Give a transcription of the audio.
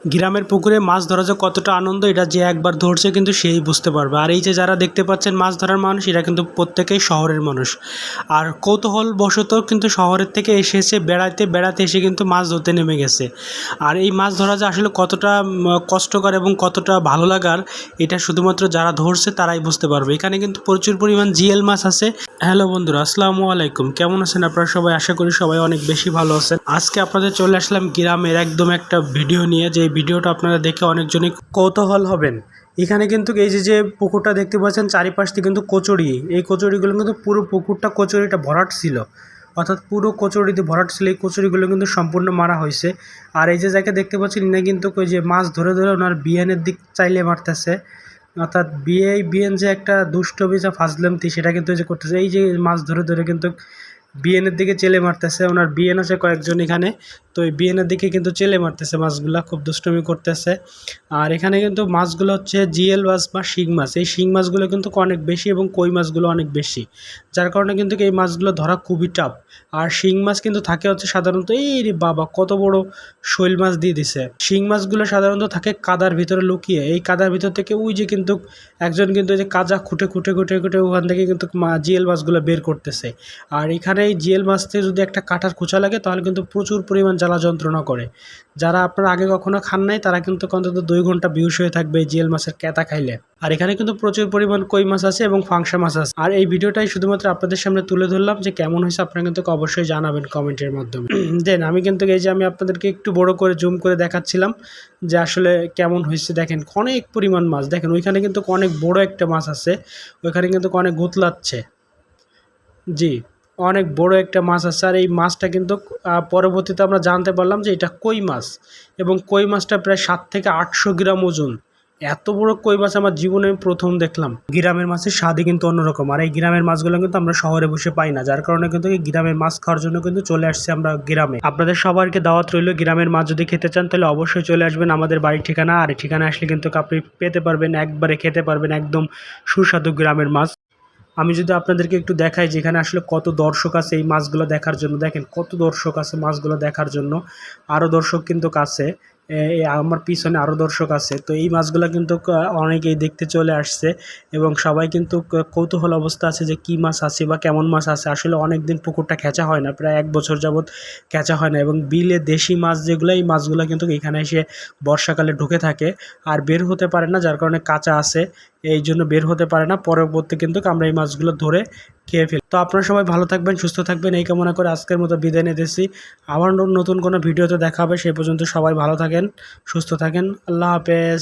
গ্রামের পুকুরে মাছ ধরা যে কতটা আনন্দ এটা যে একবার ধরছে কিন্তু সেই বুঝতে পারবে। আর এই যে যারা দেখতে পাচ্ছেন মাছ ধরার মানুষ, এরা কিন্তু প্রত্যেকেই শহরের মানুষ। আর কৌতূহলবশত কিন্তু শহরের থেকে এসে বেড়াতে বেড়াতে এসে কিন্তু মাছ ধরতে নেমে গেছে। আর এই মাছ ধরা যে আসলে কতটা কষ্টকর এবং কতটা ভালো লাগার, এটা শুধুমাত্র যারা ধরছে তারাই বুঝতে পারবে। এখানে কিন্তু প্রচুর পরিমাণ জিএল মাছ আছে। হ্যালো বন্ধুরা, আসসালামু আলাইকুম। কেমন আছেন আপনারা সবাই? আশা করি সবাই অনেক বেশি ভালো আছেন। আজকে আপনাদের চলে আসলাম গ্রামের একদম একটা ভিডিও নিয়ে, যে ভিডিওটা আপনারা দেখে অনেকজনই কৌতূহল হবেন। এখানে কিন্তু এই যে পুকুরটা দেখতে পাচ্ছেন, চারিপাশ দিয়ে কিন্তু কচুরি, এই কচুরিগুলো কিন্তু পুরো পুকুরটা কচুরিটা ভরাট ছিল, অর্থাৎ পুরো কচুরিতে ভরাট ছিল। এই কচুরিগুলো কিন্তু সম্পূর্ণ মারা হয়েছে। আর এই যে যাকে দেখতে পাচ্ছেন, ইনি কিন্তু ওই যে মাছ ধরে ধরে ওনার বিয়ানের দিক চাইলে মারতেছে, অর্থাৎ বিএন যে একটা দুষ্টমি যা ফাজলামতি সেটা কিন্তু যে করতেছে। এই যে মাছ ধরে ধরে কিন্তু বিএনের দিকে চেলে মারতেছে। ওনার বিএন আছে কয়েকজন এখানে, তো এই বিএনের দিকে কিন্তু চেলে মারতেছে মাছগুলা, খুব দুষ্টমি করতেছে। আর এখানে কিন্তু মাছগুলো হচ্ছে জিএল মাছ বা শিং মাছ। এই শিং মাছগুলো কিন্তু অনেক বেশি এবং কই মাছগুলো অনেক বেশি, যার কারণে কিন্তু এই মাছগুলো ধরা খুবই টাফ। আর শিং মাছ কিন্তু থাকে হচ্ছে সাধারণত, এই রে বাবা কত বড় শৈল মাছ দিয়ে দিছে। শিং মাছগুলো সাধারণত থাকে কাদার ভিতরে লুকিয়ে। এই কাদার ভিতর থেকে ওই যে কিন্তু একজন কিন্তু যে কাজা খুঁটে খুঁটে খুঁটে খুঁটে ওখান থেকে কিন্তু জিএল মাছগুলো বের করতেছে। আর এখানে এই জিএল মাছতে যদি একটা কাঁটার খোঁচা লাগে তাহলে কিন্তু প্রচুর পরিমাণ জ্বালা যন্ত্রণা করে। যারা আপনারা আগে কখনো খান নাই তারা কিন্তু অন্তত 2 ঘন্টা বেহুশ হয়ে থাকবে এই জিএল মাছের ক্যাতা খাইলে। আর এখানে কিন্তু প্রচুর পরিমাণ কই মাছ আছে এবং ফাংসা মাছ আছে। আর এই ভিডিওটাই শুধুমাত্র আপনাদের সামনে তুলে ধরলাম, যে কেমন হয়েছে আপনারা কিন্তু অবশ্যই জানাবেন কমেন্টের মাধ্যমে। দেন আমি কিন্তু এই যে আমি আপনাদেরকে একটু বড় করে জুম করে দেখাচ্ছিলাম যে আসলে কেমন হয়েছে। দেখেন অনেক পরিমাণ মাছ, দেখেন ওইখানে কিন্তু অনেক বড় একটা মাছ আছে, ওইখানে কিন্তু অনেক গুতলাচ্ছে। জি, অনেক বড় একটা মাছ আছে। আর এই মাছটা কিন্তু পরবর্তীতে আমরা জানতে পারলাম যে এটা কই মাছ, এবং কই মাছটা প্রায় 7 থেকে 800 গ্রাম ওজন। এত বড় কই মাছ আমার জীবনে আমি প্রথম দেখলাম। গ্রামের মাছের স্বাদই কিন্তু অন্যরকম। আর এই গ্রামের মাছগুলো কিন্তু আমরা শহরে বসে পাই না, যার কারণে কিন্তু এই গ্রামের মাছ খাওয়ার জন্য কিন্তু চলে আসছে আমরা গ্রামে। আপনাদের সবাইকে দাওয়াত রইল, গ্রামের মাছ যদি খেতে চান তাহলে অবশ্যই চলে আসবেন আমাদের বাড়ির ঠিকানা। আর ঠিকানা আসলে কিন্তু আপনি পেতে পারবেন, একবারে খেতে পারবেন একদম সুস্বাদু গ্রামের মাছ। আমি যদি আপনাদেরকে একটু দেখাই যেখানে আসলে কত দর্শক আছে এই মাছগুলো দেখার জন্য, দেখেন কত দর্শক আছে মাছগুলো দেখার জন্য। আরও দর্শক কিন্তু আছে, আমার পিছনে আরও দর্শক আছে। তো এই মাছগুলো কিন্তু অনেকেই দেখতে চলে আসছে, এবং সবাই কিন্তু কৌতূহল অবস্থা আছে যে কী মাছ আছে বা কেমন মাছ আছে। আসলে অনেক দিন পুকুরটা খেঁচা হয় না, প্রায় 1 বছর যাবৎ খেঁচা হয় না। এবং বিলে দেশি মাছ যেগুলো, এই মাছগুলো কিন্তু এখানে এসে বর্ষাকালে ঢুকে থাকে আর বের হতে পারে না, যার কারণে কাঁচা আছে, এই জন্য বের হতে পারে না। পরবর্তী কিন্তু আমরা এই মাছগুলো ধরে খেয়ে ফেলি। তো আপনারা সবাই ভালো থাকবেন, সুস্থ থাকবেন, এই কামনা করে আজকের মতো বিদায় নিতেছি। আবার নতুন কোনো ভিডিওতে দেখা হবে। সেই পর্যন্ত সবাই ভালো থাকেন, সুস্থ থাকেন। আল্লাহ হাফেজ।